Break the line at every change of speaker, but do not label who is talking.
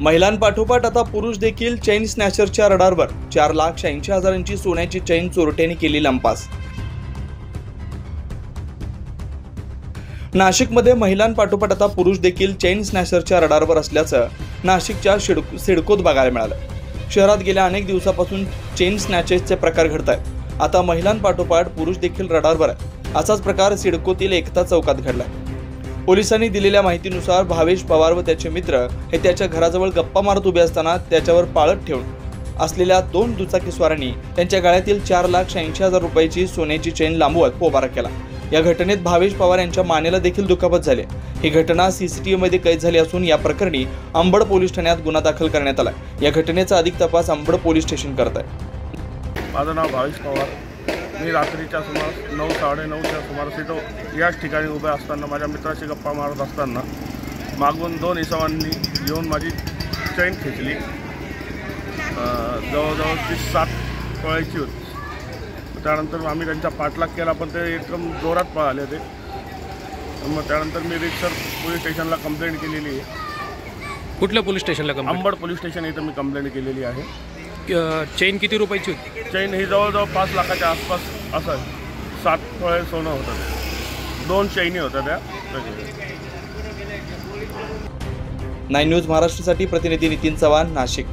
महिलांपाठोपाठ आता पुरुष देखील चेन स्नॅचरच्या रडारवर 4,86,000ची सोन्याची चेन चोरट्यांनी केली लंपास। नाशिकमध्ये महिलांपाठोपाठ आता पुरुष देखील चेन स्नॅचरच्या रडारवर असल्याचं नाशिकच्या सिडकोत बघायला मिळालं। शहरात गेल्या अनेक दिवसापासून चेन स्नॅचेसचे प्रकार घडत आहेत। आता महिलांपाठोपाठ पुरुष देखील रडारवर आहे। असाच प्रकार सिडकोतील एकता चौकात घडलाय। पोलिसांनी दिलेल्या माहितीनुसार भावेश पवार व त्याचे मित्र हे त्याच्या घराजवळ गप्पा मारत उभे असताना त्याच्यावर पाळत ठेवून असलेल्या 2 दुचाकीस्वारांनी त्यांच्या गळ्यातील 4,86,000 रुपयाची सोन्याची चेन लांबवत पोबारा केला। या घटनेत भावेश पवार यांच्या मानेला देखील दुखापत झाली। ही घटना सीसीटीव्ही मध्ये कैद झाली असून या प्रकरणी अंबड पोलीस ठाण्यात गुन्हा दाखल करण्यात आला। या घटनेचा अधिक तपास अंबड पोलीस स्टेशन करत आहे।
माझं नाव भावेश पवार। मी रात्रीच्या सुमारास 9-9:30च्या सुमारास इथं याच ठिकाणी उभे असताना माझ्या मित्राशी गप्पा मारत असताना मागून 2 इसमांनी येऊन माझी चेन खेचली। जवळजवळ ती 7 तोळ्याची होती। त्यानंतर आम्ही त्यांचा पाठलाग केला, पण ते एकदम जोरात पळाले होते। मग त्यानंतर मी रितसर पोलीस स्टेशनला कंप्लेंट केलेली आहे।
कुठल्या पोलीस स्टेशनला कंप्लेंट?
अंबड पोलीस स्टेशन इथं मी कंप्लेंट केलेली आहे।
चेन किती रुपयाची होती?
चेन ही जवळजवळ 5 लाखाच्या आसपास असं 7 तोळे सोनं होतं। 2 चैनी होत्या त्या।
9 न्यूज महाराष्ट्रासाठी प्रतिनिधी नितीन चव्हाण, नाशिक।